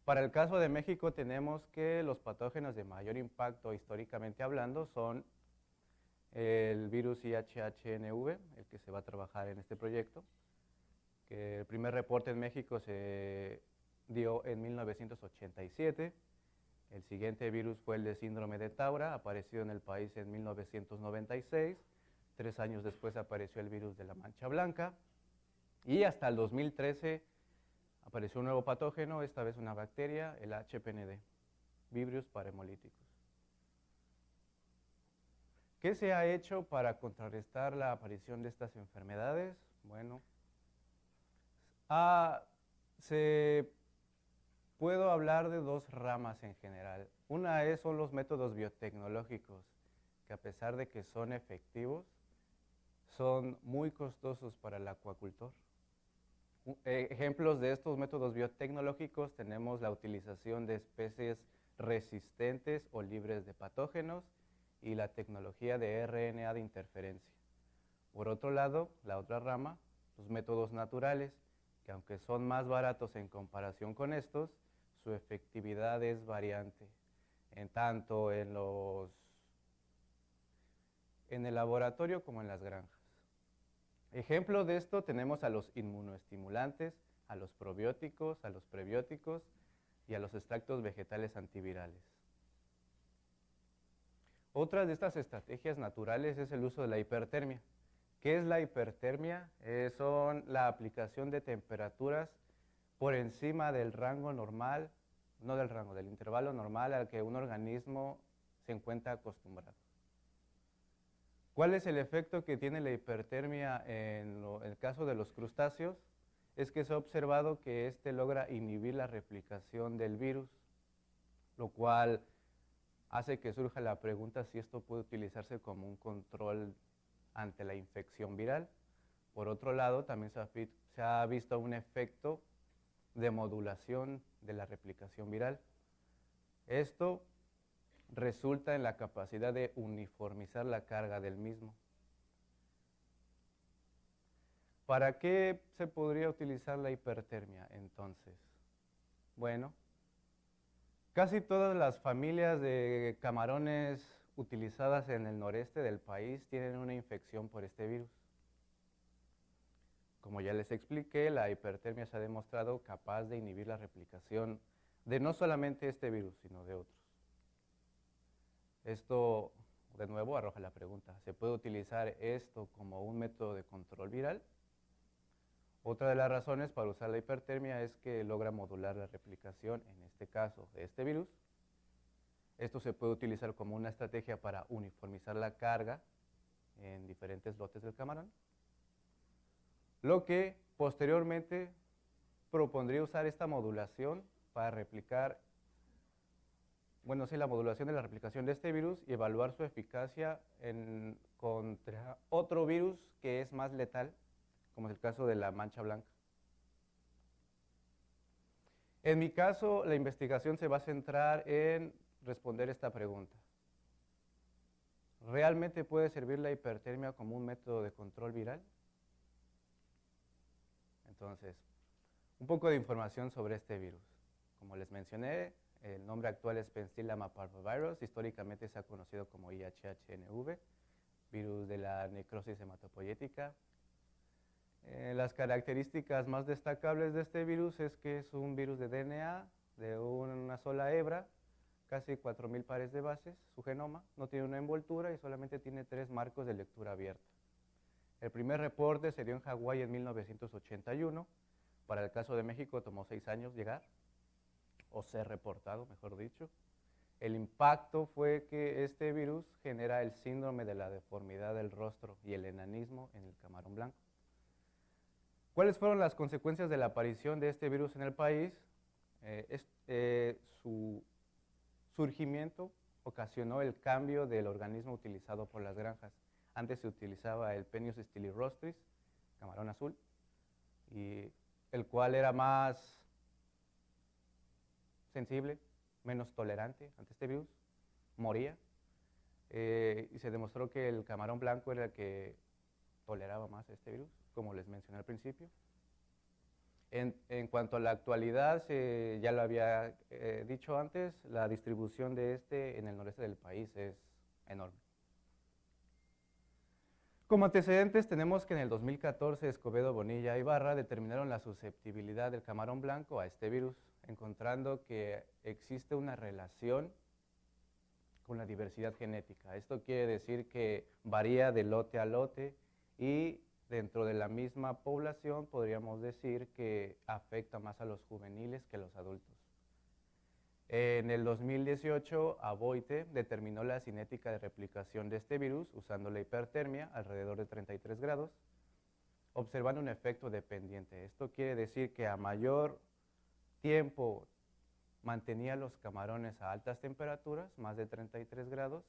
Para el caso de México tenemos que los patógenos de mayor impacto históricamente hablando son el virus IHHNV, el que se va a trabajar en este proyecto, que el primer reporte en México se dio en 1987. El siguiente virus fue el de síndrome de Taura, apareció en el país en 1996. 3 años después apareció el virus de la mancha blanca. Y hasta el 2013 apareció un nuevo patógeno, esta vez una bacteria, el HPND, Vibrio parahemolíticos. ¿Qué se ha hecho para contrarrestar la aparición de estas enfermedades? Bueno, puedo hablar de dos ramas en general. Una son los métodos biotecnológicos, que a pesar de que son efectivos, son muy costosos para el acuacultor. Ejemplos de estos métodos biotecnológicos tenemos la utilización de especies resistentes o libres de patógenos y la tecnología de RNA de interferencia. Por otro lado, la otra rama, los métodos naturales, que aunque son más baratos en comparación con estos, su efectividad es variante, tanto en el laboratorio como en las granjas. Ejemplo de esto tenemos a los inmunoestimulantes, a los probióticos, a los prebióticos y a los extractos vegetales antivirales. Otra de estas estrategias naturales es el uso de la hipertermia. ¿Qué es la hipertermia? Son la aplicación de temperaturas por encima del rango normal, no del rango, del intervalo normal al que un organismo se encuentra acostumbrado. ¿Cuál es el efecto que tiene la hipertermia en el caso de los crustáceos? Es que se ha observado que este logra inhibir la replicación del virus, lo cual hace que surja la pregunta si esto puede utilizarse como un control ante la infección viral. Por otro lado, también se ha visto un efecto de modulación de la replicación viral. Esto resulta en la capacidad de uniformizar la carga del mismo. ¿Para qué se podría utilizar la hipertermia entonces? Bueno, casi todas las familias de camarones utilizadas en el noreste del país tienen una infección por este virus. Como ya les expliqué, la hipertermia se ha demostrado capaz de inhibir la replicación de no solamente este virus, sino de otros. Esto, de nuevo, arroja la pregunta, ¿se puede utilizar esto como un método de control viral? Otra de las razones para usar la hipertermia es que logra modular la replicación, en este caso, de este virus. Esto se puede utilizar como una estrategia para uniformizar la carga en diferentes lotes del camarón, lo que posteriormente propondría usar esta modulación para replicar, la modulación de la replicación de este virus y evaluar su eficacia contra otro virus que es más letal, como es el caso de la mancha blanca. En mi caso, la investigación se va a centrar en responder esta pregunta. ¿realmente puede servir la hipertermia como un método de control viral? Entonces, un poco de información sobre este virus. Como les mencioné, el nombre actual es Penstillama parvovirus, históricamente se ha conocido como IHHNV, virus de la necrosis hematopoyética. Las características más destacables de este virus es que es un virus de DNA de una sola hebra, casi 4.000 pares de bases, su genoma, no tiene una envoltura y solamente tiene 3 marcos de lectura abierta. El primer reporte se dio en Hawái en 1981, para el caso de México tomó 6 años llegar, o ser reportado, mejor dicho. El impacto fue que este virus genera el síndrome de la deformidad del rostro y el enanismo en el camarón blanco. ¿Cuáles fueron las consecuencias de la aparición de este virus en el país? Su surgimiento ocasionó el cambio del organismo utilizado por las granjas. Antes se utilizaba el Penis stylirostris, camarón azul, y el cual era más sensible, menos tolerante ante este virus, moría. Y se demostró que el camarón blanco era el que toleraba más este virus, como les mencioné al principio. En cuanto a la actualidad, ya lo había dicho antes, la distribución de este en el noreste del país es enorme. Como antecedentes tenemos que en el 2014 Escobedo, Bonilla y Barra determinaron la susceptibilidad del camarón blanco a este virus, encontrando que existe una relación con la diversidad genética. Esto quiere decir que varía de lote a lote y dentro de la misma población podríamos decir que afecta más a los juveniles que a los adultos. En el 2018, Aboite determinó la cinética de replicación de este virus usando la hipertermia alrededor de 33 grados, observando un efecto dependiente. Esto quiere decir que a mayor tiempo mantenía los camarones a altas temperaturas, más de 33 grados,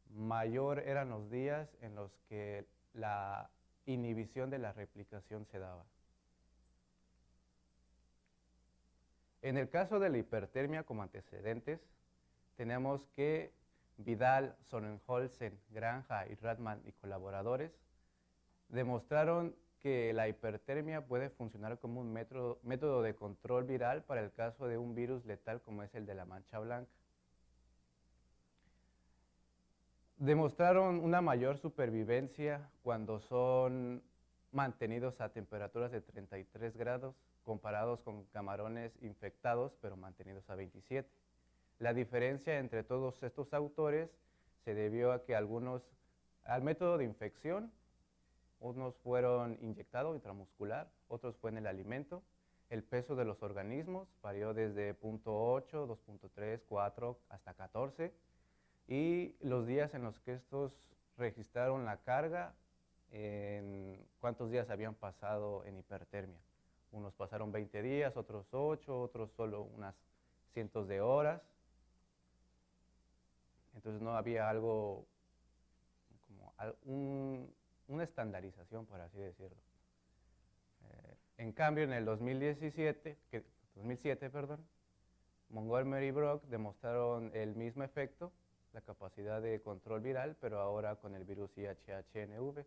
mayor eran los días en los que la inhibición de la replicación se daba. En el caso de la hipertermia como antecedentes, tenemos que Vidal, Sonnenholzen, Granja y Radman y colaboradores demostraron que la hipertermia puede funcionar como un método de control viral para el caso de un virus letal como es el de la mancha blanca. Demostraron una mayor supervivencia cuando son mantenidos a temperaturas de 33 grados comparados con camarones infectados pero mantenidos a 27. La diferencia entre todos estos autores se debió a que al método de infección, unos fueron inyectados intramuscular, otros fue en el alimento. El peso de los organismos varió desde 0.8, 2.3, 4 hasta 14. Y los días en los que estos registraron la carga, en cuántos días habían pasado en hipertermia. Unos pasaron 20 días, otros 8, otros solo unas cientos de horas. Entonces no había algo como una estandarización, por así decirlo. En cambio, en el 2007, Montgomery y Brock demostraron el mismo efecto, la capacidad de control viral, pero ahora con el virus IHHNV.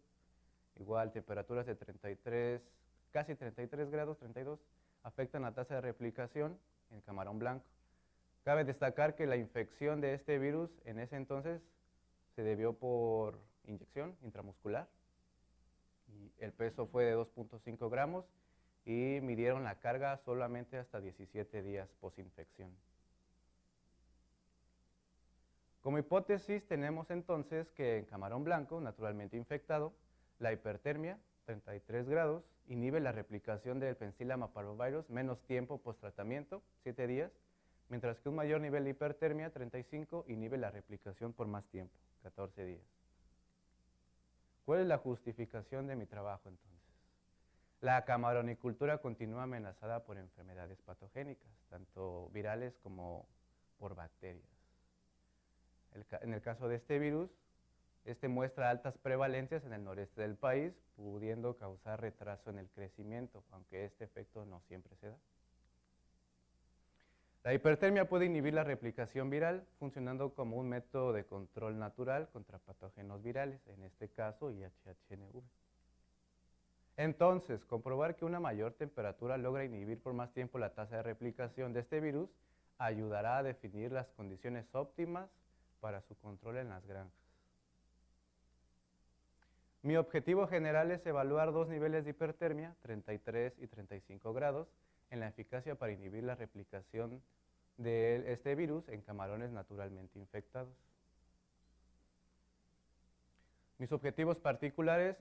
Igual, temperaturas de 33, casi 33 grados, 32, afectan la tasa de replicación en camarón blanco. Cabe destacar que la infección de este virus en ese entonces se debió por inyección intramuscular. Y el peso fue de 2.5 gramos y midieron la carga solamente hasta 17 días posinfección. Como hipótesis tenemos entonces que en camarón blanco, naturalmente infectado, la hipertermia, 33 grados, inhibe la replicación del Penstillama parvovirus menos tiempo post-tratamiento, 7 días, mientras que un mayor nivel de hipertermia, 35, inhibe la replicación por más tiempo, 14 días. ¿Cuál es la justificación de mi trabajo entonces? La camaronicultura continúa amenazada por enfermedades patogénicas, tanto virales como por bacterias. En el caso de este virus, este muestra altas prevalencias en el noreste del país, pudiendo causar retraso en el crecimiento, aunque este efecto no siempre se da. La hipertermia puede inhibir la replicación viral funcionando como un método de control natural contra patógenos virales, en este caso IHHNV. Entonces, comprobar que una mayor temperatura logra inhibir por más tiempo la tasa de replicación de este virus ayudará a definir las condiciones óptimas para su control en las granjas. Mi objetivo general es evaluar dos niveles de hipertermia, 33 y 35 grados, en la eficacia para inhibir la replicación de este virus en camarones naturalmente infectados. Mis objetivos particulares: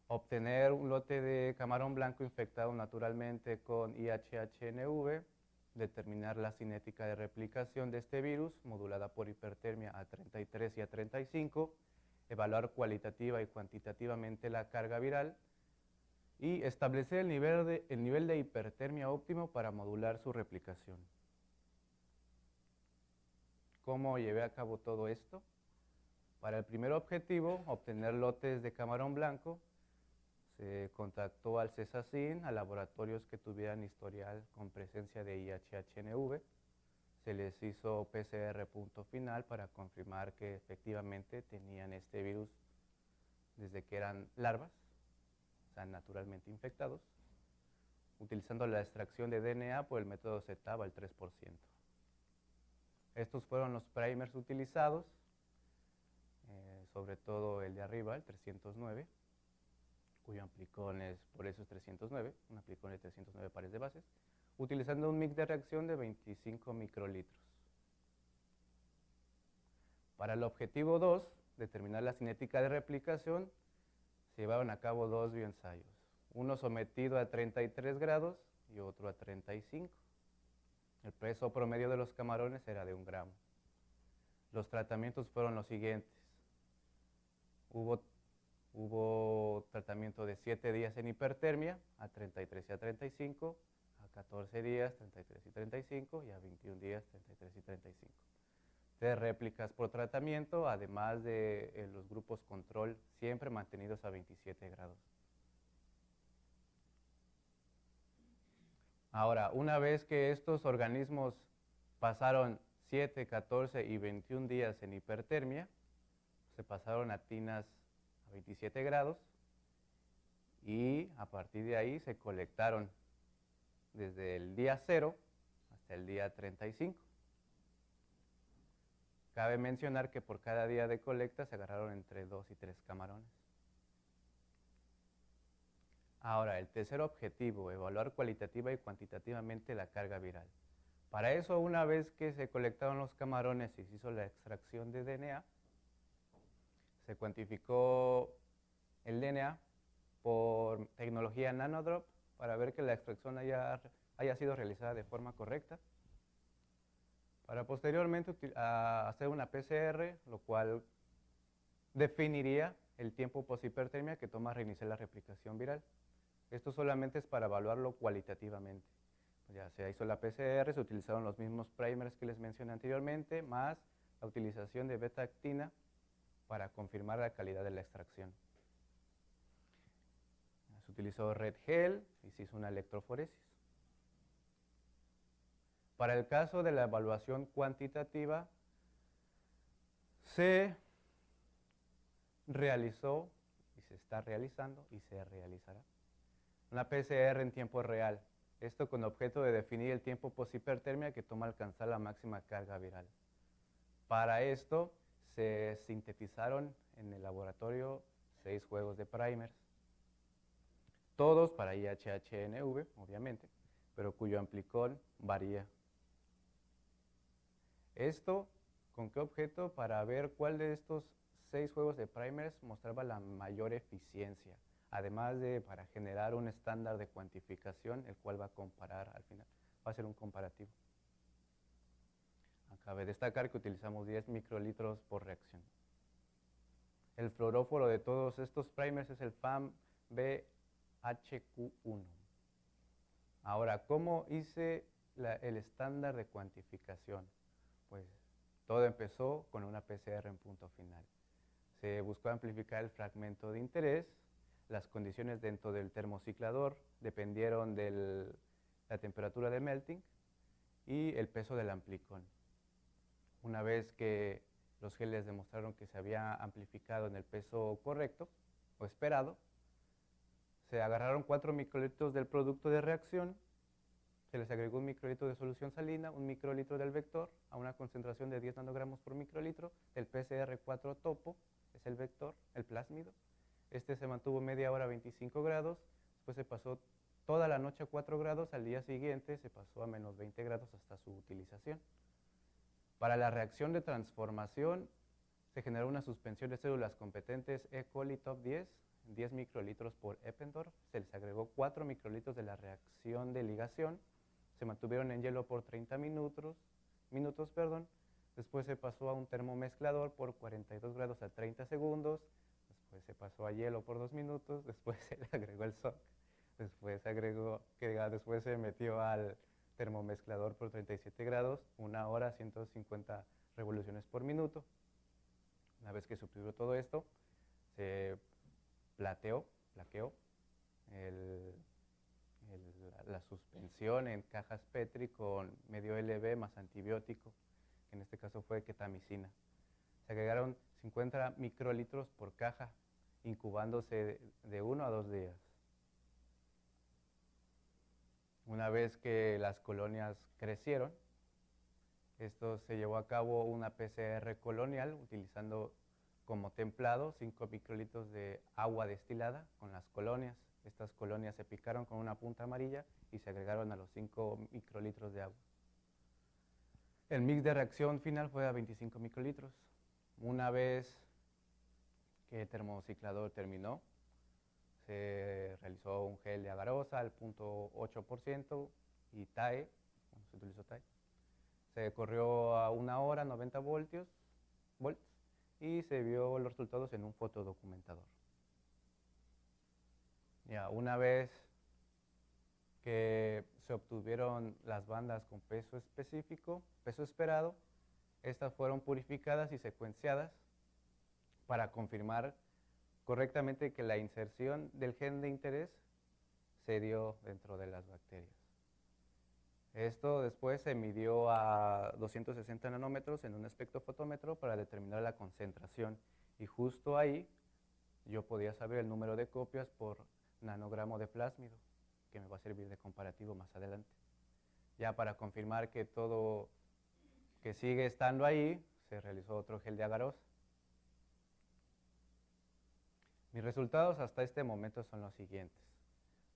obtener un lote de camarón blanco infectado naturalmente con IHHNV, determinar la cinética de replicación de este virus modulada por hipertermia a 33 y a 35, evaluar cualitativa y cuantitativamente la carga viral y establecer el nivel de hipertermia óptimo para modular su replicación. ¿Cómo llevé a cabo todo esto? Para el primer objetivo, obtener lotes de camarón blanco, se contactó al CESACIN, a laboratorios que tuvieran historial con presencia de IHHNV. Se les hizo PCR punto final para confirmar que efectivamente tenían este virus desde que eran larvas, o sea, naturalmente infectados, utilizando la extracción de DNA por el método CETAB al 3%. Estos fueron los primers utilizados, sobre todo el de arriba, el 309, cuyo amplicón es, por eso es 309, un amplicón de 309 pares de bases, utilizando un mix de reacción de 25 microlitros. Para el objetivo 2, determinar la cinética de replicación, se llevaron a cabo dos bioensayos, uno sometido a 33 grados y otro a 35. El peso promedio de los camarones era de 1 gramo. Los tratamientos fueron los siguientes. Hubo tratamiento de 7 días en hipertermia, a 33 y a 35, a 14 días, 33 y 35, y a 21 días, 33 y 35. 3 réplicas por tratamiento, además de los grupos control, siempre mantenidos a 27 grados. Ahora, una vez que estos organismos pasaron 7, 14 y 21 días en hipertermia, se pasaron a tinas a 27 grados y a partir de ahí se colectaron desde el día 0 hasta el día 35. Cabe mencionar que por cada día de colecta se agarraron entre 2 y 3 camarones. Ahora, el tercer objetivo, evaluar cualitativa y cuantitativamente la carga viral. Para eso, una vez que se colectaron los camarones y se hizo la extracción de DNA, se cuantificó el DNA por tecnología nanodrop para ver que la extracción haya sido realizada de forma correcta, para posteriormente hacer una PCR, lo cual definiría el tiempo post-hipertermia que toma reiniciar la replicación viral. Esto solamente es para evaluarlo cualitativamente. Ya se hizo la PCR, se utilizaron los mismos primers que les mencioné anteriormente, más la utilización de beta-actina para confirmar la calidad de la extracción. Se utilizó red gel y se hizo una electroforesis. Para el caso de la evaluación cuantitativa, se realizó y se está realizando y se realizará una PCR en tiempo real. Esto con objeto de definir el tiempo post-hipertermia que toma alcanzar la máxima carga viral. Para esto se sintetizaron en el laboratorio 6 juegos de primers, todos para IHHNV, obviamente, pero cuyo amplicón varía. ¿Esto con qué objeto? Para ver cuál de estos 6 juegos de primers mostraba la mayor eficiencia, además de para generar un estándar de cuantificación, el cual va a comparar al final, va a ser un comparativo. Cabe destacar que utilizamos 10 microlitros por reacción. El fluoróforo de todos estos primers es el FAM BHQ1. Ahora, ¿cómo hice el estándar de cuantificación? Pues todo empezó con una PCR en punto final. Se buscó amplificar el fragmento de interés. Las condiciones dentro del termociclador dependieron de la temperatura de melting y el peso del amplicón. Una vez que los geles demostraron que se había amplificado en el peso correcto o esperado, se agarraron 4 microlitros del producto de reacción, se les agregó un microlitro de solución salina, un microlitro del vector a una concentración de 10 nanogramos por microlitro, del PCR4 topo, es el vector, el plásmido. Este se mantuvo media hora a 25 grados, después se pasó toda la noche a 4 grados, al día siguiente se pasó a menos 20 grados hasta su utilización. Para la reacción de transformación se generó una suspensión de células competentes E. coli top 10, 10 microlitros por Eppendorf, se les agregó 4 microlitros de la reacción de ligación, se mantuvieron en hielo por 30 minutos, después se pasó a un termomezclador por 42 grados a 30 segundos, después se pasó a hielo por 2 minutos, después se le agregó el SOC, después se metió al termomezclador por 37 grados, 1 hora, 150 revoluciones por minuto. Una vez que se obtuvo todo esto, se plaqueó la suspensión en cajas Petri con medio LB más antibiótico, que en este caso fue ketamicina. Se agregaron 50 microlitros por caja, incubándose de 1 a 2 días. Una vez que las colonias crecieron, esto se llevó a cabo una PCR colonial utilizando como templado 5 microlitros de agua destilada con las colonias. Estas colonias se picaron con una punta amarilla y se agregaron a los 5 microlitros de agua. El mix de reacción final fue a 25 microlitros. Una vez que el termociclador terminó, se realizó un gel de agarosa al 0.8% y TAE, se utilizó TAE. Se corrió a 1 hora, 90 volts, y se vio los resultados en un fotodocumentador. Ya, una vez que se obtuvieron las bandas con peso específico, peso esperado, estas fueron purificadas y secuenciadas para confirmar correctamente que la inserción del gen de interés se dio dentro de las bacterias. Esto después se midió a 260 nanómetros en un espectrofotómetro para determinar la concentración, y justo ahí yo podía saber el número de copias por nanogramo de plásmido, que me va a servir de comparativo más adelante. Ya para confirmar que todo que sigue estando ahí, se realizó otro gel de agarosa. Mis resultados hasta este momento son los siguientes.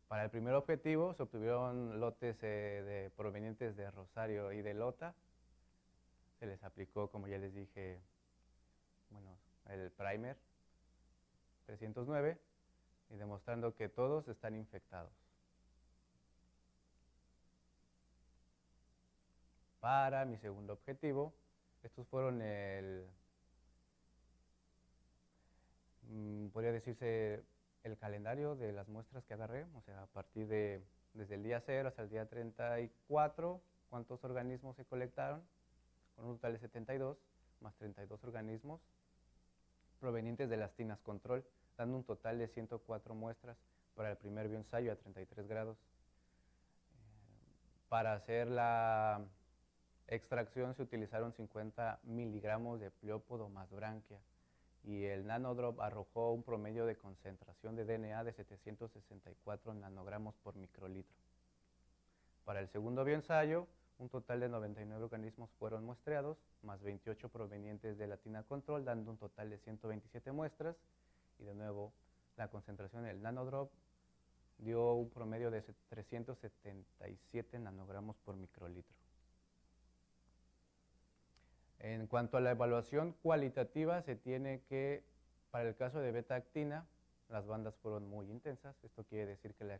Para el primer objetivo se obtuvieron lotes provenientes de Rosario y de Lota. Se les aplicó, como ya les dije, el primer 309 y demostrando que todos están infectados. Para mi segundo objetivo, estos fueron podría decirse el calendario de las muestras que agarré, o sea, a partir desde el día 0 hasta el día 34, cuántos organismos se colectaron, con un total de 72, más 32 organismos provenientes de las tinas control, dando un total de 104 muestras para el primer bioensayo a 33 grados. Para hacer la extracción se utilizaron 50 miligramos de pliópodo más branquia, y el nanodrop arrojó un promedio de concentración de DNA de 764 nanogramos por microlitro. Para el segundo bioensayo, un total de 99 organismos fueron muestreados, más 28 provenientes de la tina control, dando un total de 127 muestras, y de nuevo la concentración del nanodrop dio un promedio de 377 nanogramos por microlitro. En cuanto a la evaluación cualitativa, se tiene que, para el caso de beta-actina, las bandas fueron muy intensas. Esto quiere decir que la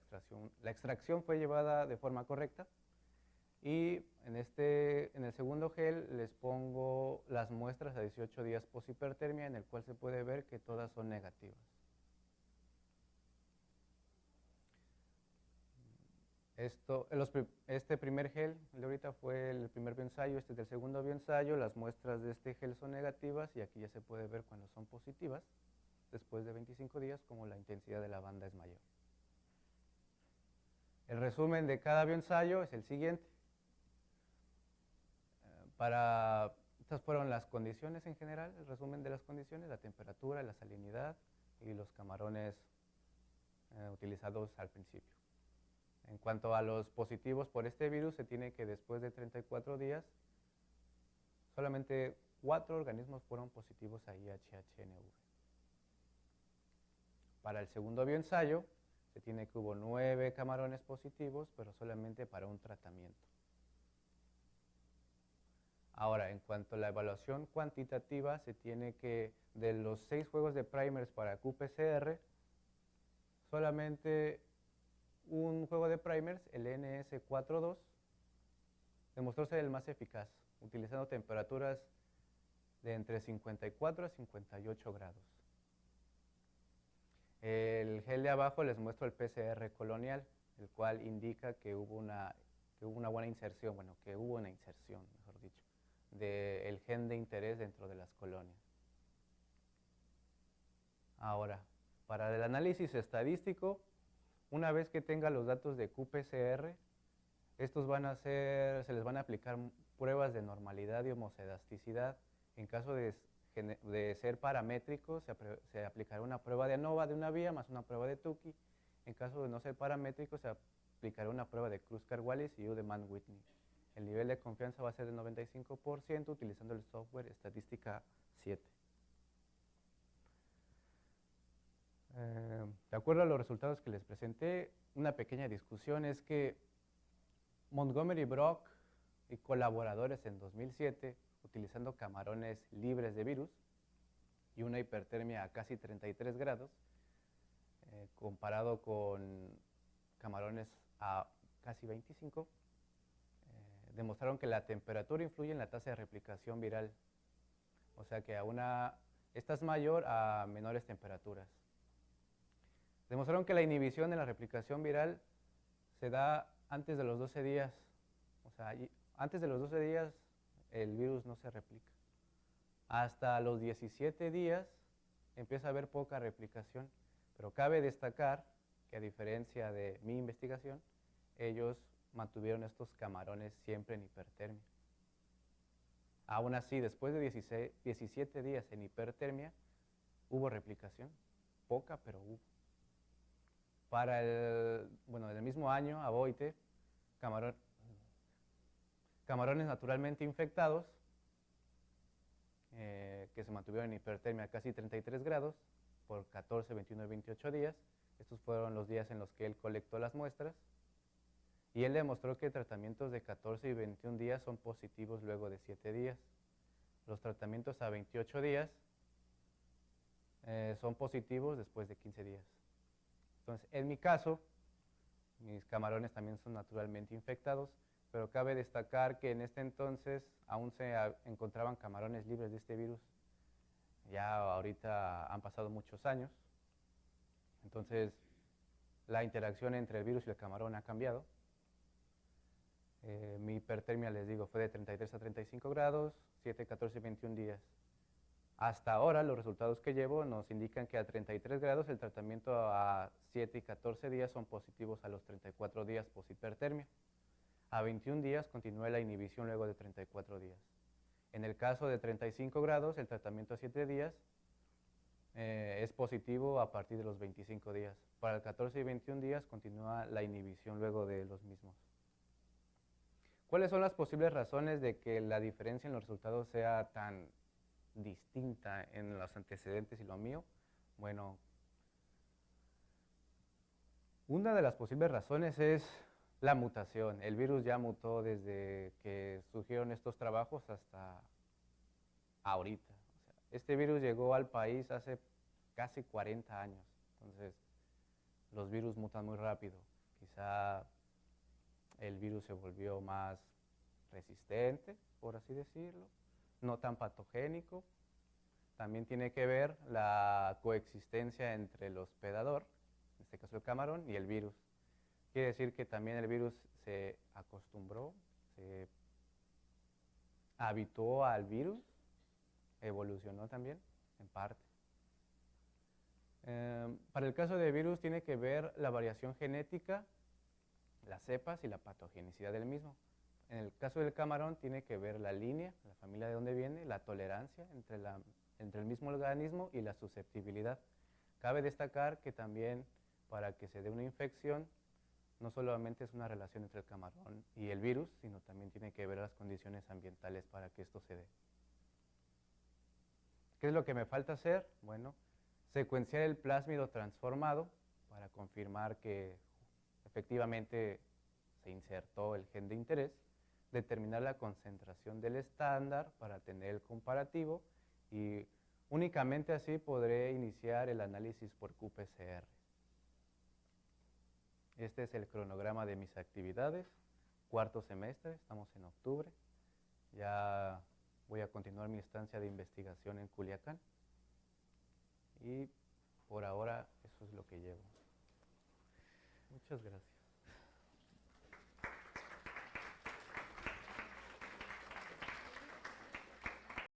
extracción fue llevada de forma correcta. Y en el segundo gel les pongo las muestras a 18 días post-hipertermia, en el cual se puede ver que todas son negativas. Este primer gel, el de ahorita, fue el primer bioensayo, este es del segundo bioensayo. Las muestras de este gel son negativas y aquí ya se puede ver cuando son positivas, después de 25 días, como la intensidad de la banda es mayor. El resumen de cada bioensayo es el siguiente. Estas fueron las condiciones en general, el resumen de las condiciones, la temperatura, la salinidad y los camarones utilizados al principio. En cuanto a los positivos por este virus, se tiene que después de 34 días, solamente 4 organismos fueron positivos a IHHNV. Para el segundo bioensayo, se tiene que hubo 9 camarones positivos, pero solamente para un tratamiento. Ahora, en cuanto a la evaluación cuantitativa, se tiene que, de los 6 juegos de primers para qPCR, solamente un juego de primers, el NS42, demostró ser el más eficaz, utilizando temperaturas de entre 54 a 58 grados. El gel de abajo les muestro el PCR colonial, el cual indica que hubo una buena inserción, bueno, que hubo una inserción, mejor dicho, del gen de interés dentro de las colonias. Ahora, para el análisis estadístico, una vez que tenga los datos de qPCR, estos se les van a aplicar pruebas de normalidad y homocedasticidad. En caso de ser paramétricos, se aplicará una prueba de ANOVA de una vía más una prueba de Tukey. En caso de no ser paramétricos, se aplicará una prueba de Kruskal-Wallis y Udemann-Whitney. El nivel de confianza va a ser de 95% utilizando el software Estadística 7. De acuerdo a los resultados que les presenté, una pequeña discusión es que Montgomery Brock y colaboradores en 2007, utilizando camarones libres de virus y una hipertermia a casi 33 grados, comparado con camarones a casi 25, demostraron que la temperatura influye en la tasa de replicación viral. O sea que esta es mayor a menores temperaturas. Demostraron que la inhibición de la replicación viral se da antes de los 12 días. O sea, antes de los 12 días el virus no se replica. Hasta los 17 días empieza a haber poca replicación, pero cabe destacar que a diferencia de mi investigación, ellos mantuvieron estos camarones siempre en hipertermia. Aún así, después de 17 días en hipertermia, hubo replicación, poca, pero hubo. Para en el mismo año, a Boite, camarones naturalmente infectados, que se mantuvieron en hipertermia a casi 33 grados por 14, 21 y 28 días. Estos fueron los días en los que él colectó las muestras. Y él demostró que tratamientos de 14 y 21 días son positivos luego de 7 días. Los tratamientos a 28 días son positivos después de 15 días. Entonces, en mi caso, mis camarones también son naturalmente infectados, pero cabe destacar que en este entonces aún se encontraban camarones libres de este virus. Ya ahorita han pasado muchos años, entonces la interacción entre el virus y el camarón ha cambiado. Mi hipertermia, les digo, fue de 33 a 35 grados, 7, 14 y 21 días. Hasta ahora, los resultados que llevo nos indican que a 33 grados el tratamiento a 7 y 14 días son positivos a los 34 días post-hipertermia. A 21 días continúa la inhibición luego de 34 días. En el caso de 35 grados, el tratamiento a 7 días es positivo a partir de los 25 días. Para el 14 y 21 días continúa la inhibición luego de los mismos. ¿Cuáles son las posibles razones de que la diferencia en los resultados sea tan distinta en los antecedentes y lo mío? Bueno, una de las posibles razones es la mutación. El virus ya mutó desde que surgieron estos trabajos hasta ahorita. O sea, este virus llegó al país hace casi 40 años. Entonces, los virus mutan muy rápido. Quizá el virus se volvió más resistente, por así decirlo, no tan patogénico. También tiene que ver la coexistencia entre el hospedador, en este caso el camarón, y el virus. Quiere decir que también el virus se acostumbró, se habituó al virus, evolucionó también, en parte. Para el caso de virus tiene que ver la variación genética, las cepas y la patogenicidad del mismo. En el caso del camarón tiene que ver la línea, la familia de donde viene, la tolerancia entre el mismo organismo y la susceptibilidad. Cabe destacar que también para que se dé una infección, no solamente es una relación entre el camarón y el virus, sino también tiene que ver las condiciones ambientales para que esto se dé. ¿Qué es lo que me falta hacer? Bueno, secuenciar el plásmido transformado para confirmar que efectivamente se insertó el gen de interés, determinar la concentración del estándar para tener el comparativo y únicamente así podré iniciar el análisis por qPCR. Este es el cronograma de mis actividades, cuarto semestre, estamos en octubre. Ya voy a continuar mi estancia de investigación en Culiacán. Y por ahora eso es lo que llevo. Muchas gracias.